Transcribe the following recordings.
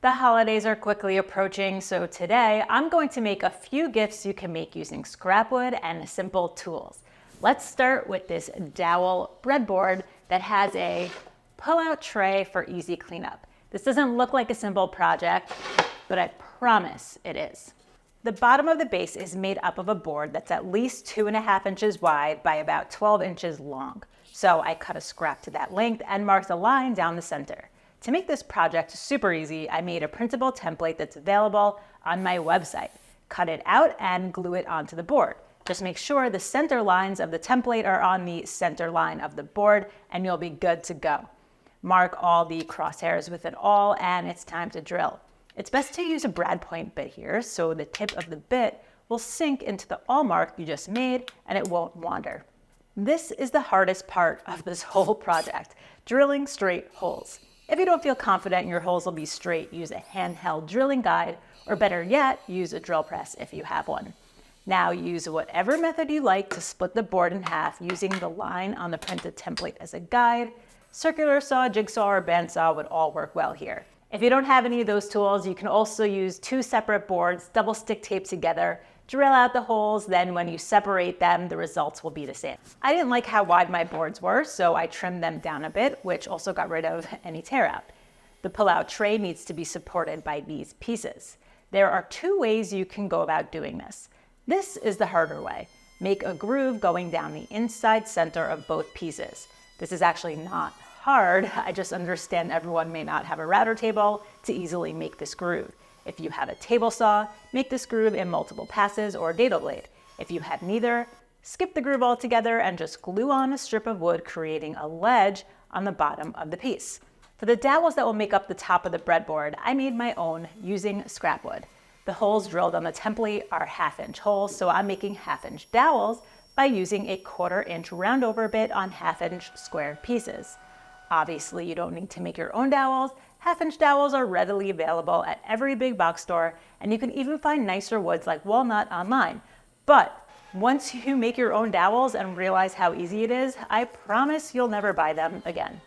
The holidays are quickly approaching, so today I'm going to make a few gifts you can make using scrap wood and simple tools. Let's start with this Dowel breadboard that has a pull-out tray for easy cleanup. This doesn't look like a simple project, but I promise it is. The bottom of the base is made up of a board that's at least 2.5 inches wide by about 12 inches long. So I cut a scrap to that length and marked a line down the center. To make this project super easy, I made a printable template that's available on my website. Cut it out and glue it onto the board. Just make sure the center lines of the template are on the center line of the board and you'll be good to go. Mark all the crosshairs with it all and it's time to drill. It's best to use a brad point bit here so the tip of the bit will sink into the awl mark you just made and it won't wander. This is the hardest part of this whole project, drilling straight holes. If you don't feel confident your holes will be straight, use a handheld drilling guide, or better yet, use a drill press if you have one. Now use whatever method you like to split the board in half using the line on the printed template as a guide. Circular saw, jigsaw, or bandsaw would all work well here. If you don't have any of those tools, you can also use 2 separate boards, double stick tape together, drill out the holes, then when you separate them, the results will be the same. I didn't like how wide my boards were, so I trimmed them down a bit, which also got rid of any tear out. The pull-out tray needs to be supported by these pieces. There are 2 ways you can go about doing this. This is the harder way. Make a groove going down the inside center of both pieces. This is actually not hard, I just understand everyone may not have a router table to easily make this groove. If you had a table saw, make this groove in multiple passes or dado blade. If you had neither, skip the groove altogether and just glue on a strip of wood, creating a ledge on the bottom of the piece. For the dowels that will make up the top of the breadboard, I made my own using scrap wood. The holes drilled on the template are 1/2 inch holes, so I'm making 1/2 inch dowels by using a 1/4 inch round over bit on 1/2 inch square pieces. Obviously, you don't need to make your own dowels. 1/2 inch dowels are readily available at every big box store, and you can even find nicer woods like walnut online. But once you make your own dowels and realize how easy it is, I promise you'll never buy them again.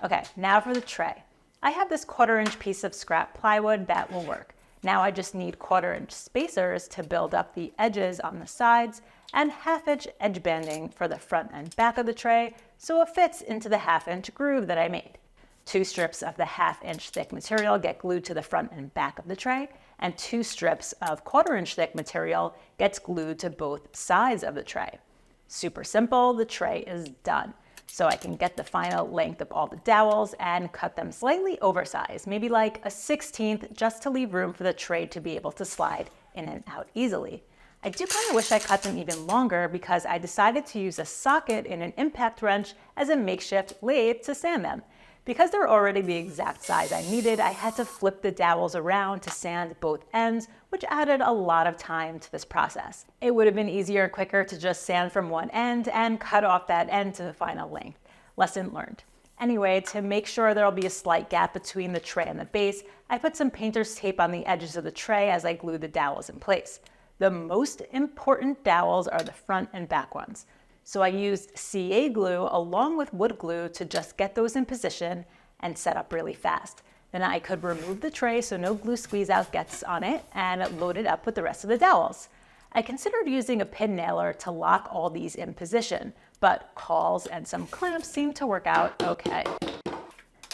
Okay, now for the tray. I have this 1/4 inch piece of scrap plywood that will work. Now I just need 1/4 inch spacers to build up the edges on the sides and 1/2 inch edge banding for the front and back of the tray so it fits into the 1/2 inch groove that I made. 2 strips of the 1/2 inch thick material get glued to the front and back of the tray, and 2 strips of 1/4 inch thick material gets glued to both sides of the tray. Super simple, the tray is done. So I can get the final length of all the dowels and cut them slightly oversized, maybe like a 1/16, just to leave room for the tray to be able to slide in and out easily. I do kind of wish I cut them even longer because I decided to use a socket in an impact wrench as a makeshift lathe to sand them. Because they're already the exact size I needed, I had to flip the dowels around to sand both ends, which added a lot of time to this process. It would have been easier and quicker to just sand from one end and cut off that end to the final length. Lesson learned. Anyway, to make sure there'll be a slight gap between the tray and the base, I put some painter's tape on the edges of the tray as I glued the dowels in place. The most important dowels are the front and back ones. So I used CA glue along with wood glue to just get those in position and set up really fast. Then I could remove the tray so no glue squeeze out gets on it and load it up with the rest of the dowels. I considered using a pin nailer to lock all these in position, but cauls and some clamps seemed to work out okay.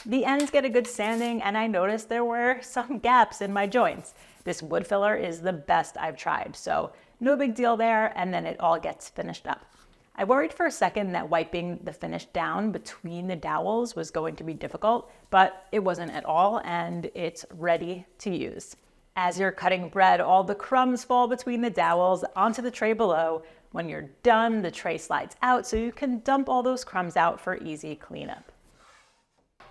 The ends get a good sanding and I noticed there were some gaps in my joints. This wood filler is the best I've tried, so no big deal there, and then it all gets finished up. I worried for a second that wiping the finish down between the dowels was going to be difficult, but it wasn't at all, and it's ready to use. As you're cutting bread, all the crumbs fall between the dowels onto the tray below. When you're done, the tray slides out so you can dump all those crumbs out for easy cleanup.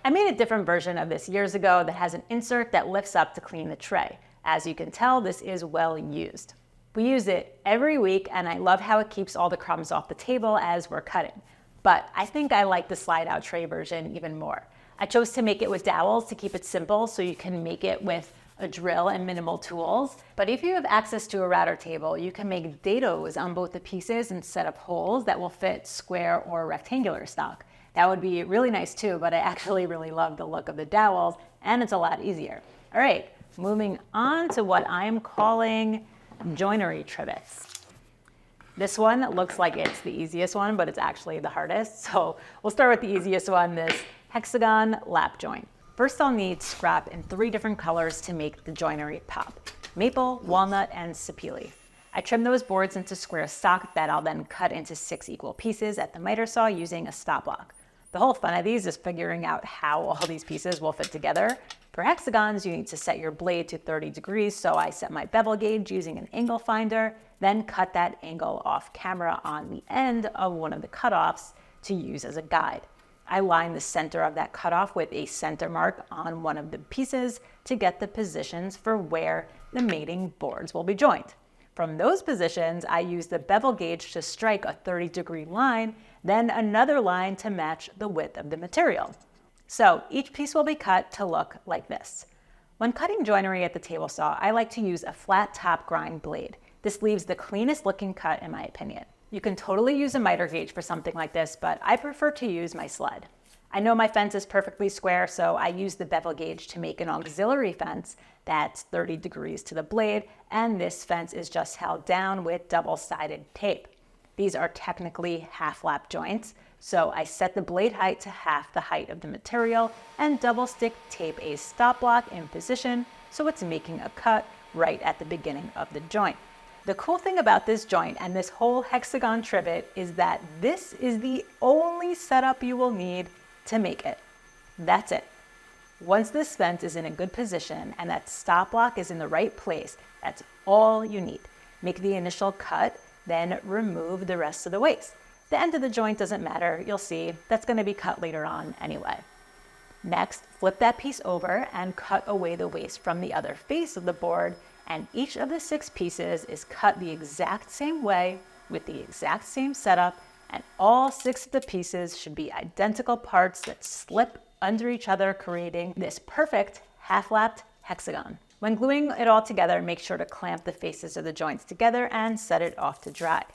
I made a different version of this years ago that has an insert that lifts up to clean the tray. As you can tell, this is well used. We use it every week and I love how it keeps all the crumbs off the table as we're cutting. But I think I like the slide out tray version even more. I chose to make it with dowels to keep it simple so you can make it with a drill and minimal tools. But if you have access to a router table, you can make dados on both the pieces and set up holes that will fit square or rectangular stock. That would be really nice too, but I actually really love the look of the dowels and it's a lot easier. All right, Moving on to what I'm calling joinery trivets. This one looks like it's the easiest one, but it's actually the hardest. So we'll start with the easiest one, this hexagon lap joint. First, I'll need scrap in 3 different colors to make the joinery pop: maple, walnut, and sapele. I trim those boards into square stock that I'll then cut into 6 equal pieces at the miter saw using a stop block. The whole fun of these is figuring out how all these pieces will fit together. For hexagons, you need to set your blade to 30 degrees, so I set my bevel gauge using an angle finder, then cut that angle off camera on the end of one of the cutoffs to use as a guide. I line the center of that cutoff with a center mark on one of the pieces to get the positions for where the mating boards will be joined. From those positions, I use the bevel gauge to strike a 30-degree line, then another line to match the width of the material. So each piece will be cut to look like this. When cutting joinery at the table saw, I like to use a flat top grind blade. This leaves the cleanest looking cut in my opinion. You can totally use a miter gauge for something like this, but I prefer to use my sled. I know my fence is perfectly square, so I use the bevel gauge to make an auxiliary fence that's 30 degrees to the blade, and this fence is just held down with double-sided tape. These are technically half-lap joints, so I set the blade height to half the height of the material and double-stick tape a stop block in position so it's making a cut right at the beginning of the joint. The cool thing about this joint and this whole hexagon trivet is that this is the only setup you will need to make it. That's it. Once this fence is in a good position and that stop block is in the right place, that's all you need. Make the initial cut, then remove the rest of the waste. The end of the joint doesn't matter, you'll see, that's going to be cut later on anyway. Next, flip that piece over and cut away the waste from the other face of the board, and each of the 6 pieces is cut the exact same way with the exact same setup, and all 6 of the pieces should be identical parts that slip under each other, creating this perfect half-lapped hexagon. When gluing it all together, make sure to clamp the faces of the joints together and set it off to dry.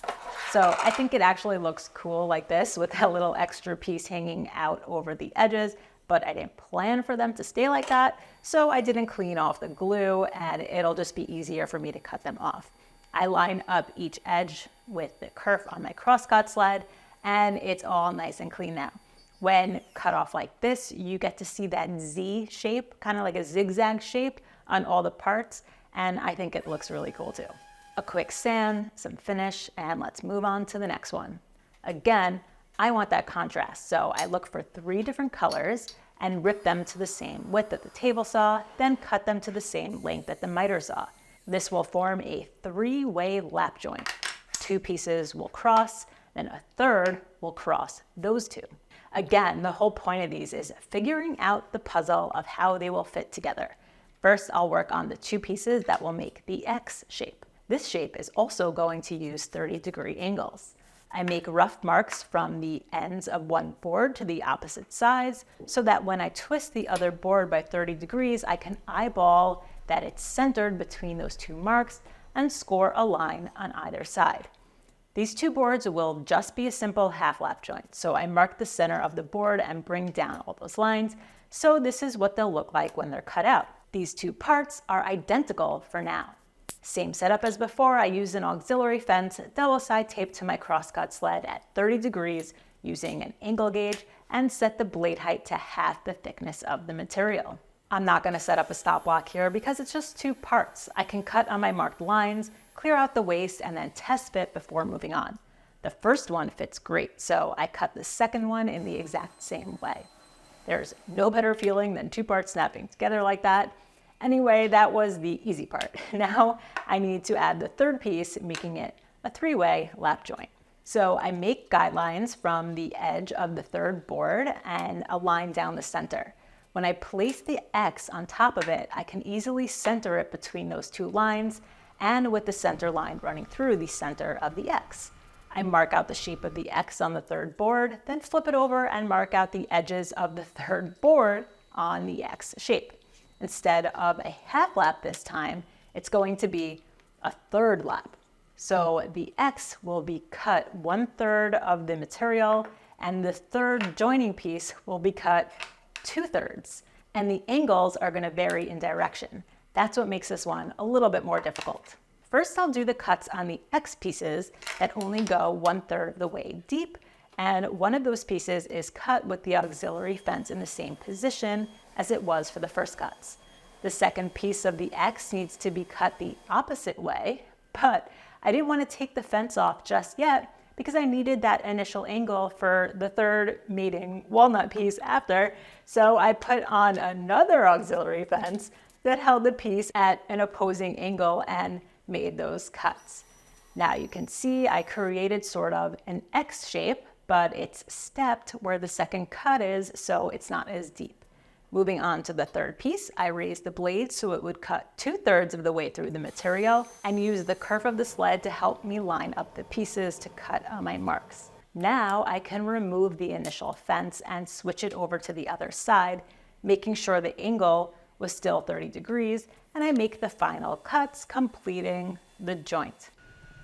So I think it actually looks cool like this with a little extra piece hanging out over the edges, but I didn't plan for them to stay like that, so I didn't clean off the glue and it'll just be easier for me to cut them off. I line up each edge with the kerf on my crosscut sled and it's all nice and clean now. When cut off like this, you get to see that Z shape, kind of like a zigzag shape on all the parts, and I think it looks really cool too. A quick sand, some finish, and let's move on to the next one. Again, I want that contrast, so I look for 3 different colors and rip them to the same width at the table saw, then cut them to the same length at the miter saw. This will form a 3-way lap joint. 2 pieces will cross, then a third will cross those 2. Again, the whole point of these is figuring out the puzzle of how they will fit together. First, I'll work on the 2 pieces that will make the X shape. This shape is also going to use 30-degree angles. I make rough marks from the ends of one board to the opposite sides so that when I twist the other board by 30 degrees, I can eyeball that it's centered between those 2 marks and score a line on either side. These 2 boards will just be a simple half-lap joint, so I mark the center of the board and bring down all those lines, so this is what they'll look like when they're cut out. These 2 parts are identical for now. Same setup as before, I use an auxiliary fence, double-side taped to my crosscut sled at 30 degrees using an angle gauge, and set the blade height to half the thickness of the material. I'm not going to set up a stop block here because it's just 2 parts. I can cut on my marked lines, clear out the waste, and then test fit before moving on. The first one fits great, so I cut the second one in the exact same way. There's no better feeling than 2 parts snapping together like that. Anyway, that was the easy part. Now I need to add the 3rd piece, making it a 3-way lap joint. So I make guidelines from the edge of the 3rd board and a line down the center. When I place the X on top of it, I can easily center it between those 2 lines and with the center line running through the center of the X. I mark out the shape of the X on the 3rd board, then flip it over and mark out the edges of the 3rd board on the X shape. Instead of a half lap this time, it's going to be a 3rd lap. So the X will be cut 1/3 of the material and the 3rd joining piece will be cut 2/3. And the angles are going to vary in direction. That's what makes this one a little bit more difficult. First, I'll do the cuts on the X pieces that only go 1/3 of the way deep, and one of those pieces is cut with the auxiliary fence in the same position as it was for the first cuts. The second piece of the X needs to be cut the opposite way, but I didn't want to take the fence off just yet because I needed that initial angle for the third mating walnut piece after, so I put on another auxiliary fence that held the piece at an opposing angle and made those cuts. Now you can see I created sort of an X shape, but it's stepped where the second cut is, so it's not as deep. Moving on to the third piece, I raised the blade so it would cut 2/3 of the way through the material and use the curve of the sled to help me line up the pieces to cut on my marks. Now I can remove the initial fence and switch it over to the other side, making sure the angle was still 30 degrees, and I make the final cuts, completing the joint.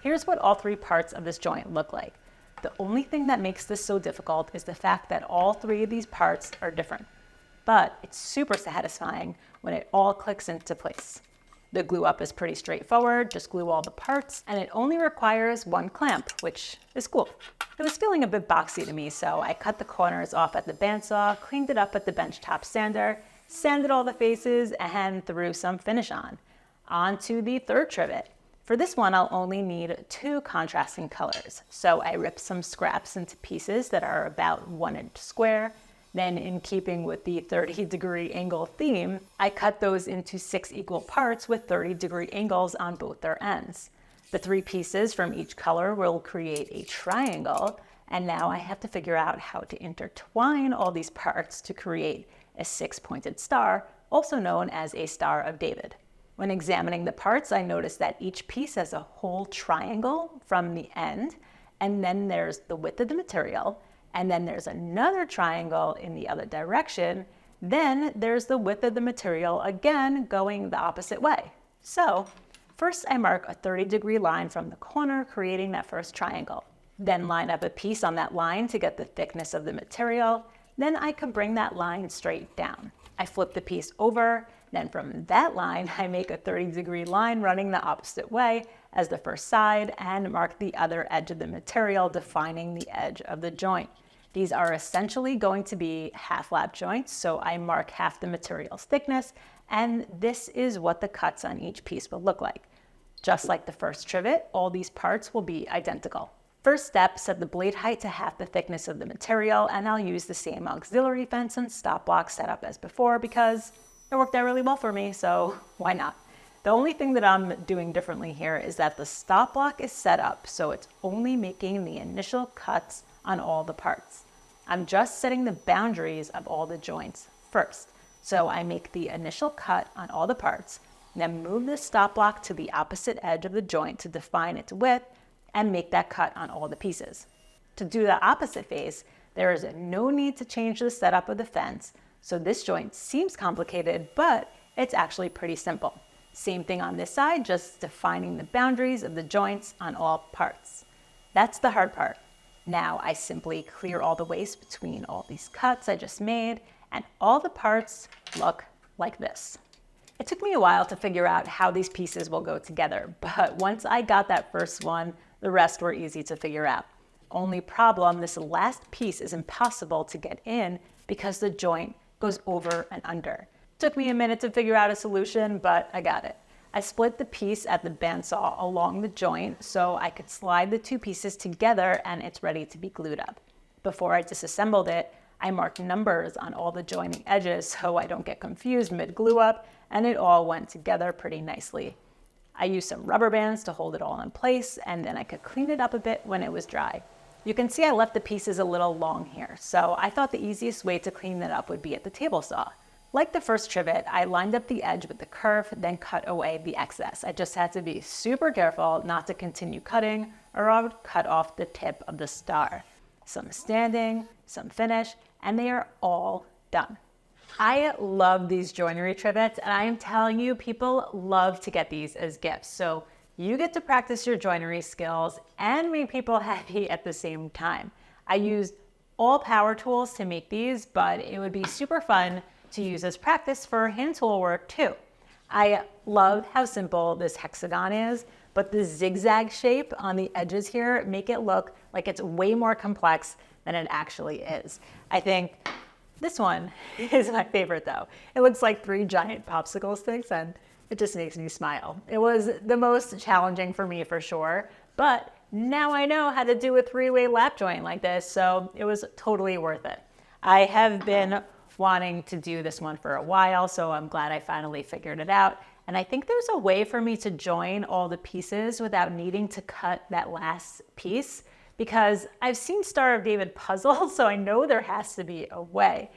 Here's what all three parts of this joint look like. The only thing that makes this so difficult is the fact that all three of these parts are different. But it's super satisfying when it all clicks into place. The glue up is pretty straightforward, just glue all the parts, and it only requires one clamp, which is cool. It was feeling a bit boxy to me, so I cut the corners off at the bandsaw, cleaned it up at the benchtop sander, sanded all the faces, and threw some finish on. On to the third trivet. For this one, I'll only need 2 contrasting colors. So I ripped some scraps into pieces that are about 1 inch square. Then, in keeping with the 30-degree angle theme, I cut those into 6 equal parts with 30-degree angles on both their ends. The 3 pieces from each color will create a triangle, and now I have to figure out how to intertwine all these parts to create a 6-pointed star, also known as a Star of David. When examining the parts, I noticed that each piece has a whole triangle from the end, and then there's the width of the material, and then there's another triangle in the other direction. Then there's the width of the material again going the opposite way. So first I mark a 30-degree line from the corner, creating that first triangle. Then line up a piece on that line to get the thickness of the material. Then I can bring that line straight down. I flip the piece over. Then from that line, I make a 30-degree line running the opposite way as the first side and mark the other edge of the material, defining the edge of the joint. These are essentially going to be half-lap joints, so I mark half the material's thickness, and this is what the cuts on each piece will look like. Just like the first trivet, all these parts will be identical. First step, set the blade height to half the thickness of the material, and I'll use the same auxiliary fence and stop block setup as before because it worked out really well for me, so why not? The only thing that I'm doing differently here is that the stop block is set up so it's only making the initial cuts on all the parts. I'm just setting the boundaries of all the joints first. So I make the initial cut on all the parts, then move the stop block to the opposite edge of the joint to define its width and make that cut on all the pieces. To do the opposite face, there is no need to change the setup of the fence, so this joint seems complicated, but it's actually pretty simple. Same thing on this side, just defining the boundaries of the joints on all parts. That's the hard part. Now I simply clear all the waste between all these cuts I just made, and all the parts look like this. It took me a while to figure out how these pieces will go together, but once I got that first one, the rest were easy to figure out. Only problem, this last piece is impossible to get in because the joint goes over and under. Took me a minute to figure out a solution, but I got it. I split the piece at the bandsaw along the joint so I could slide the 2 pieces together and it's ready to be glued up. Before I disassembled it, I marked numbers on all the joining edges so I don't get confused mid-glue up, and it all went together pretty nicely. I used some rubber bands to hold it all in place, and then I could clean it up a bit when it was dry. You can see I left the pieces a little long here, so I thought the easiest way to clean that up would be at the table saw. Like the first trivet, I lined up the edge with the curve, then cut away the excess. I just had to be super careful not to continue cutting, or I would cut off the tip of the star. Some standing, some finish, and they are all done. I love these joinery trivets, and I am telling you, people love to get these as gifts. So you get to practice your joinery skills and make people happy at the same time. I used all power tools to make these, but it would be super fun to use as practice for hand tool work too. I love how simple this hexagon is, but the zigzag shape on the edges here make it look like it's way more complex than it actually is. I think this one is my favorite though. It looks like 3 giant popsicle sticks and it just makes me smile. It was the most challenging for me for sure, but now I know how to do a 3-way lap joint like this, so it was totally worth it. I have been wanting to do this one for a while, so I'm glad I finally figured it out. And I think there's a way for me to join all the pieces without needing to cut that last piece, because I've seen Star of David puzzles, so I know there has to be a way.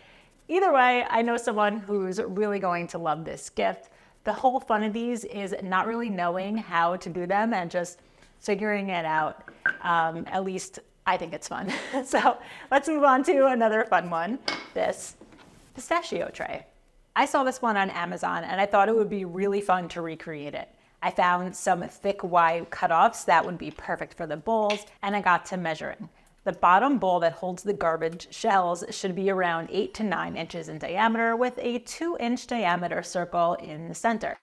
Either way, I know someone who's really going to love this gift. The whole fun of these is not really knowing how to do them and just figuring it out. At least I think it's fun. So let's move on to another fun one, this pistachio tray. I saw this one on Amazon and I thought it would be really fun to recreate it. I found some thick wide cutoffs that would be perfect for the bowls, and I got to measuring. The bottom bowl that holds the garbage shells should be around 8 to 9 inches in diameter with a 2-inch diameter circle in the center.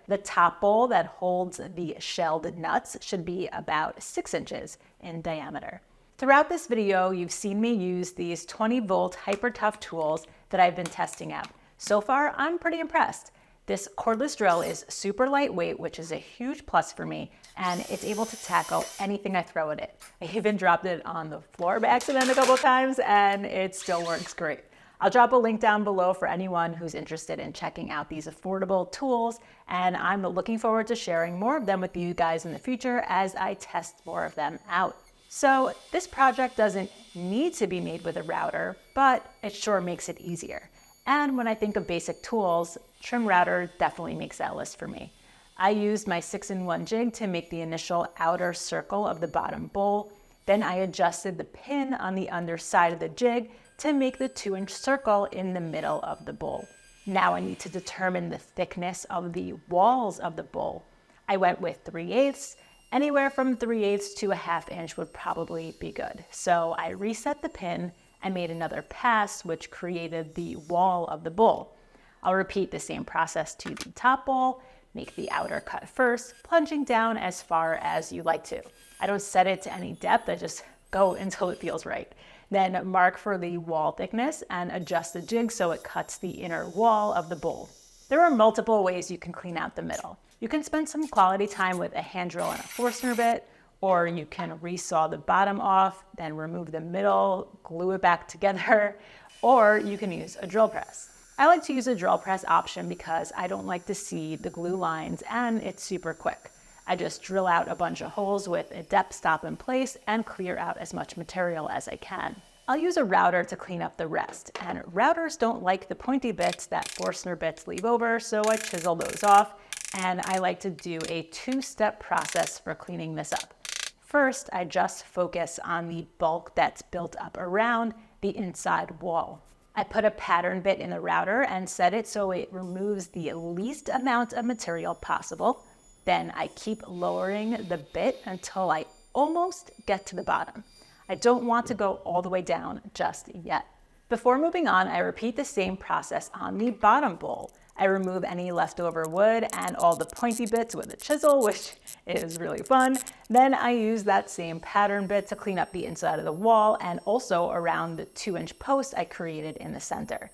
The top bowl that holds the shelled nuts should be about 6 inches in diameter. Throughout this video, you've seen me use these 20-volt hyper tough tools that I've been testing out. So far, I'm pretty impressed. This cordless drill is super lightweight, which is a huge plus for me, and it's able to tackle anything I throw at it. I even dropped it on the floor by accident a couple times, and it still works great. I'll drop a link down below for anyone who's interested in checking out these affordable tools, and I'm looking forward to sharing more of them with you guys in the future as I test more of them out. So this project doesn't need to be made with a router, but it sure makes it easier. And when I think of basic tools, trim router definitely makes that list for me. I used my 6-in-1 jig to make the initial outer circle of the bottom bowl. Then I adjusted the pin on the underside of the jig to make the 2-inch circle in the middle of the bowl. Now I need to determine the thickness of the walls of the bowl. I went with 3/8. Anywhere from 3/8 to a 1/2 inch would probably be good. So I reset the pin and made another pass, which created the wall of the bowl. I'll repeat the same process to the top bowl, make the outer cut first, plunging down as far as you like to. I don't set it to any depth, I just go until it feels right. Then mark for the wall thickness and adjust the jig so it cuts the inner wall of the bowl. There are multiple ways you can clean out the middle. You can spend some quality time with a hand drill and a Forstner bit, or you can resaw the bottom off, then remove the middle, glue it back together, or you can use a drill press. I like to use a drill press option because I don't like to see the glue lines and it's super quick. I just drill out a bunch of holes with a depth stop in place and clear out as much material as I can. I'll use a router to clean up the rest, and routers don't like the pointy bits that Forstner bits leave over, so I chisel those off, and I like to do a 2-step process for cleaning this up. First, I just focus on the bulk that's built up around the inside wall. I put a pattern bit in the router and set it so it removes the least amount of material possible. Then I keep lowering the bit until I almost get to the bottom. I don't want to go all the way down just yet. Before moving on, I repeat the same process on the bottom bowl. I remove any leftover wood and all the pointy bits with a chisel, which is really fun. Then I use that same pattern bit to clean up the inside of the wall and also around the 2-inch post I created in the center.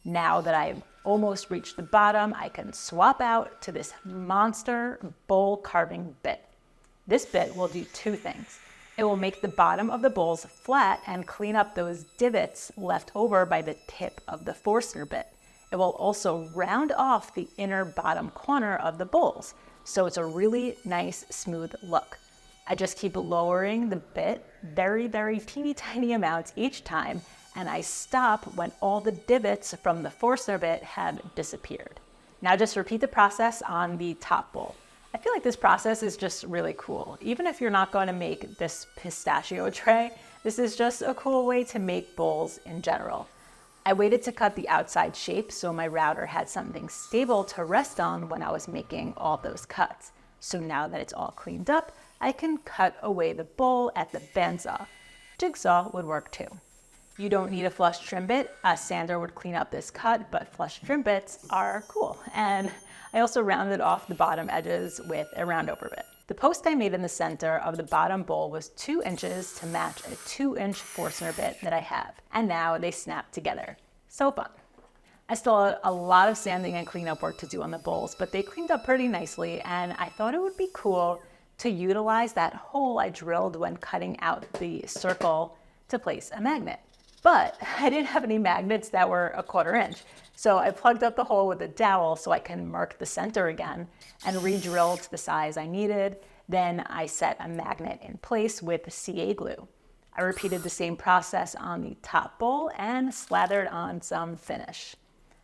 Now that I've almost reached the bottom, I can swap out to this monster bowl carving bit. This bit will do 2 things. It will make the bottom of the bowls flat and clean up those divots left over by the tip of the Forstner bit. It will also round off the inner bottom corner of the bowls, so it's a really nice, smooth look. I just keep lowering the bit very, very teeny tiny amounts each time, and I stop when all the divots from the Forstner bit have disappeared. Now just repeat the process on the top bowl. I feel like this process is just really cool. Even if you're not going to make this pistachio tray, this is just a cool way to make bowls in general. I waited to cut the outside shape so my router had something stable to rest on when I was making all those cuts. So now that it's all cleaned up, I can cut away the bowl at the bandsaw. Jigsaw would work too. You don't need a flush trim bit. A sander would clean up this cut, but flush trim bits are cool. And I also rounded off the bottom edges with a round over bit. The post I made in the center of the bottom bowl was 2 inches to match a 2-inch Forstner bit that I have, and now they snap together. So fun. I still had a lot of sanding and cleanup work to do on the bowls, but they cleaned up pretty nicely, and I thought it would be cool to utilize that hole I drilled when cutting out the circle to place a magnet. But I didn't have any magnets that were 1/4 inch. So I plugged up the hole with a dowel so I can mark the center again and re-drill to the size I needed. Then I set a magnet in place with CA glue. I repeated the same process on the top bowl and slathered on some finish.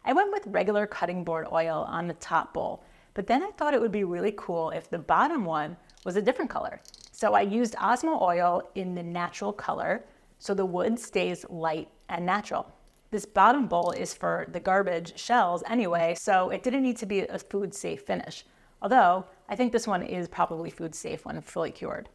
I went with regular cutting board oil on the top bowl, but then I thought it would be really cool if the bottom one was a different color. So I used Osmo oil in the natural color so the wood stays light and natural. This bottom bowl is for the garbage shells anyway, so it didn't need to be a food safe finish. Although, I think this one is probably food safe when fully cured.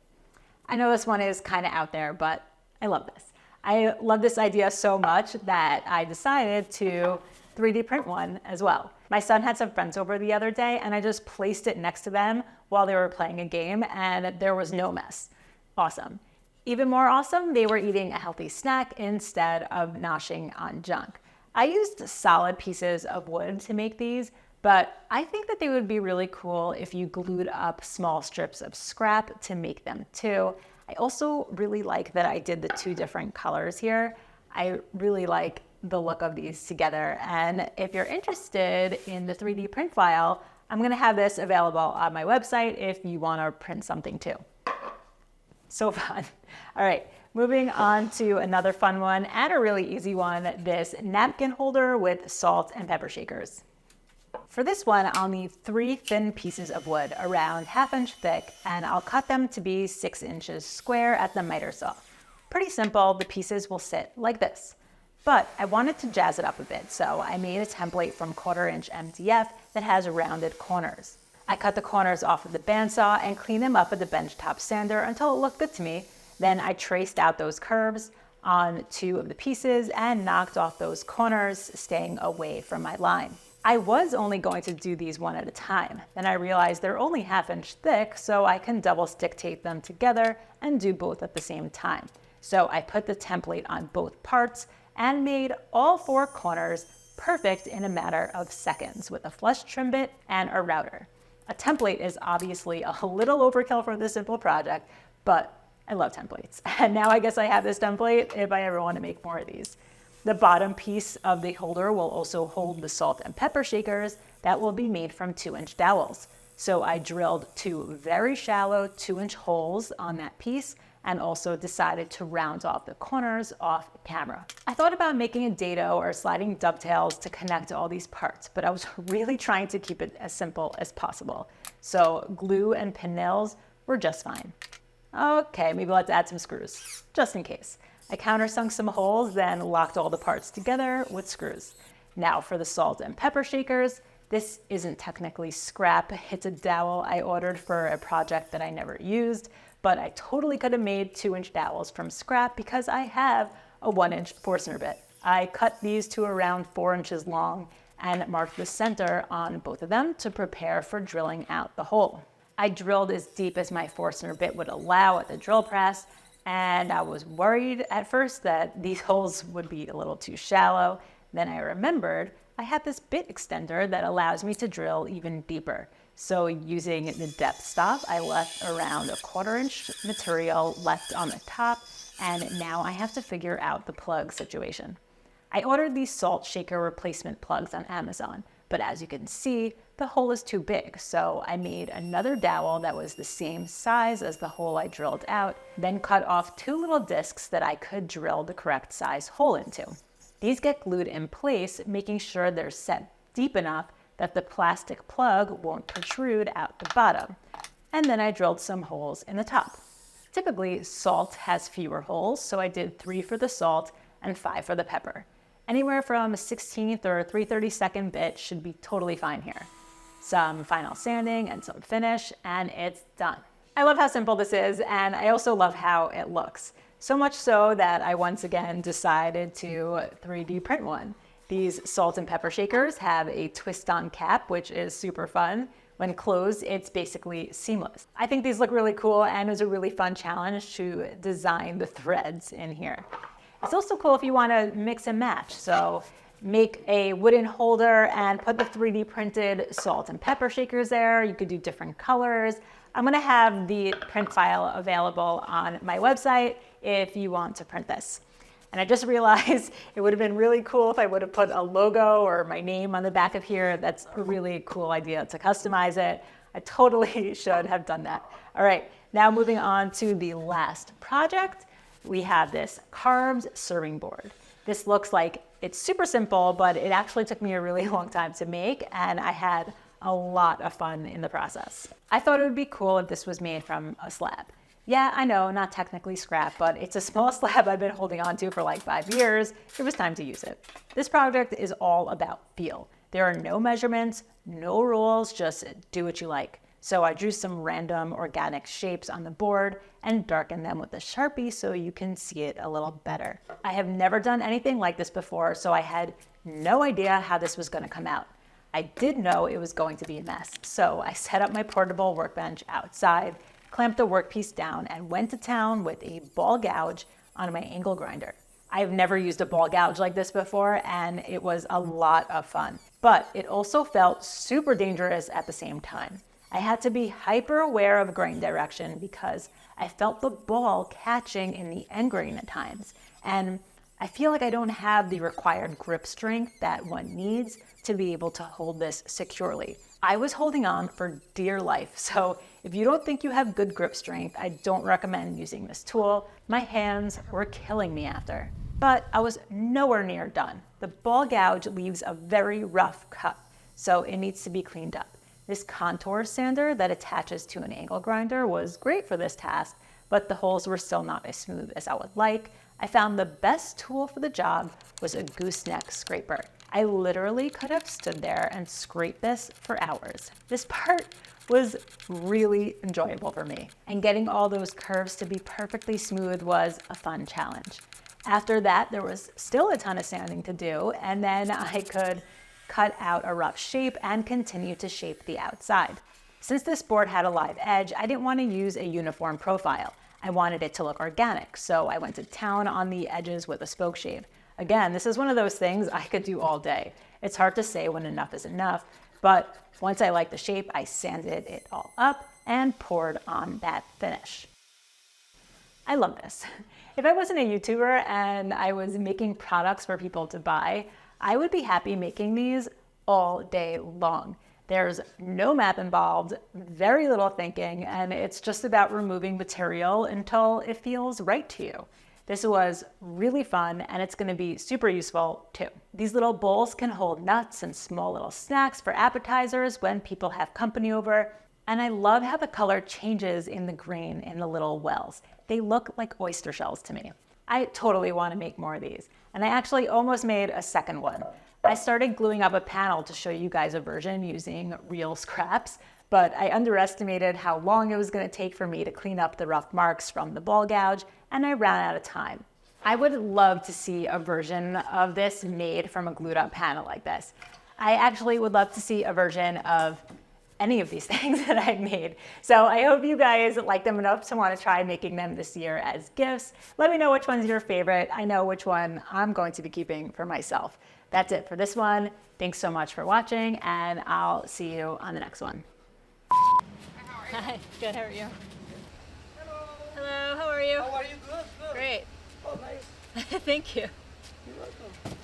I know this one is kind of out there, but I love this. I love this idea so much that I decided to 3D print one as well. My son had some friends over the other day and I just placed it next to them while they were playing a game and there was no mess. Awesome. Even more awesome, they were eating a healthy snack instead of noshing on junk. I used solid pieces of wood to make these, but I think that they would be really cool if you glued up small strips of scrap to make them too. I also really like that I did the 2 different colors here. I really like the look of these together. And if you're interested in the 3D print file, I'm gonna have this available on my website if you wanna print something too. So fun. All right, moving on to another fun one and a really easy one, this napkin holder with salt and pepper shakers. For this one, I'll need 3 thin pieces of wood around 1/2 inch thick, and I'll cut them to be 6 inches square at the miter saw. Pretty simple, the pieces will sit like this. But I wanted to jazz it up a bit, so I made a template from 1/4 inch MDF that has rounded corners. I cut the corners off of the bandsaw and cleaned them up with the benchtop sander until it looked good to me. Then I traced out those curves on 2 of the pieces and knocked off those corners, staying away from my line. I was only going to do these one at a time. Then I realized they're only 1/2 inch thick, so I can double stick tape them together and do both at the same time. So I put the template on both parts and made all 4 corners perfect in a matter of seconds with a flush trim bit and a router. A template is obviously a little overkill for this simple project, but I love templates. And now I guess I have this template if I ever want to make more of these. The bottom piece of the holder will also hold the salt and pepper shakers that will be made from 2-inch dowels. So I drilled 2 very shallow 2-inch holes on that piece and also decided to round off the corners off camera. I thought about making a dado or sliding dovetails to connect all these parts, but I was really trying to keep it as simple as possible. So glue and pin nails were just fine. Okay, maybe let's add some screws, just in case. I countersunk some holes, then locked all the parts together with screws. Now for the salt and pepper shakers. This isn't technically scrap, it's a dowel I ordered for a project that I never used, but I totally could have made 2-inch dowels from scrap because I have a 1-inch Forstner bit. I cut these to around 4 inches long and marked the center on both of them to prepare for drilling out the hole. I drilled as deep as my Forstner bit would allow at the drill press, and I was worried at first that these holes would be a little too shallow. Then I remembered I have this bit extender that allows me to drill even deeper. So using the depth stop, I left around a 1/4 inch material left on the top, and now I have to figure out the plug situation. I ordered these salt shaker replacement plugs on Amazon, but as you can see, the hole is too big, so I made another dowel that was the same size as the hole I drilled out, then cut off 2 little discs that I could drill the correct size hole into. These get glued in place, making sure they're set deep enough that the plastic plug won't protrude out the bottom. And then I drilled some holes in the top. Typically, salt has fewer holes, so I did 3 for the salt and 5 for the pepper. Anywhere from a 16th or 3/32 bit should be totally fine here. Some final sanding and some finish, and it's done. I love how simple this is, and I also love how it looks. So much so that I once again decided to 3D print one. These salt and pepper shakers have a twist-on cap, which is super fun. When closed, it's basically seamless. I think these look really cool, and it was a really fun challenge to design the threads in here. It's also cool if you want to mix and match. So make a wooden holder and put the 3D printed salt and pepper shakers there. You could do different colors. I'm gonna have the print file available on my website if you want to print this. And I just realized it would have been really cool if I would have put a logo or my name on the back of here. That's a really cool idea to customize it. I totally should have done that. All right, now moving on to the last project. We have this carved serving board. This looks like it's super simple, but it actually took me a really long time to make, and I had a lot of fun in the process. I thought it would be cool if this was made from a slab. Yeah, I know, not technically scrap, but it's a small slab I've been holding on to for like 5 years. It was time to use it. This project is all about feel. There are no measurements, no rules, just do what you like. So I drew some random organic shapes on the board and darkened them with a Sharpie so you can see it a little better. I have never done anything like this before, so I had no idea how this was going to come out. I did know it was going to be a mess, so I set up my portable workbench outside, clamped the workpiece down, and went to town with a ball gouge on my angle grinder. I've never used a ball gouge like this before, and it was a lot of fun. But it also felt super dangerous at the same time. I had to be hyper aware of grain direction because I felt the ball catching in the end grain at times. And I feel like I don't have the required grip strength that one needs to be able to hold this securely. I was holding on for dear life, so if you don't think you have good grip strength, I don't recommend using this tool. My hands were killing me after. But I was nowhere near done. The ball gouge leaves a very rough cut, so it needs to be cleaned up. This contour sander that attaches to an angle grinder was great for this task, but the holes were still not as smooth as I would like. I found the best tool for the job was a gooseneck scraper. I literally could have stood there and scraped this for hours. This part was really enjoyable for me, and getting all those curves to be perfectly smooth was a fun challenge. After that, there was still a ton of sanding to do, and then I could cut out a rough shape and continue to shape the outside. Since this board had a live edge, I didn't want to use a uniform profile. I wanted it to look organic, so I went to town on the edges with a spoke shave. Again, this is one of those things I could do all day. It's hard to say when enough is enough, but once I liked the shape, I sanded it all up and poured on that finish. I love this. If I wasn't a YouTuber and I was making products for people to buy, I would be happy making these all day long. There's no map involved, very little thinking, and it's just about removing material until it feels right to you. This was really fun, and it's going to be super useful too. These little bowls can hold nuts and small little snacks for appetizers when people have company over. And I love how the color changes in the grain in the little wells. They look like oyster shells to me. I totally want to make more of these. And I actually almost made a second one. I started gluing up a panel to show you guys a version using real scraps, but I underestimated how long it was going to take for me to clean up the rough marks from the ball gouge, and I ran out of time. I would love to see a version of this made from a glued up panel like this. I actually would love to see a version of any of these things that I've made. So I hope you guys like them enough to want to try making them this year as gifts. Let me know which one's your favorite. I know which one I'm going to be keeping for myself. That's it for this one. Thanks so much for watching, and I'll see you on the next one. Hi, good, how are you? Hello. Hello, how are you? How are you? Good, good. Great. Oh, nice. Thank you. You're welcome.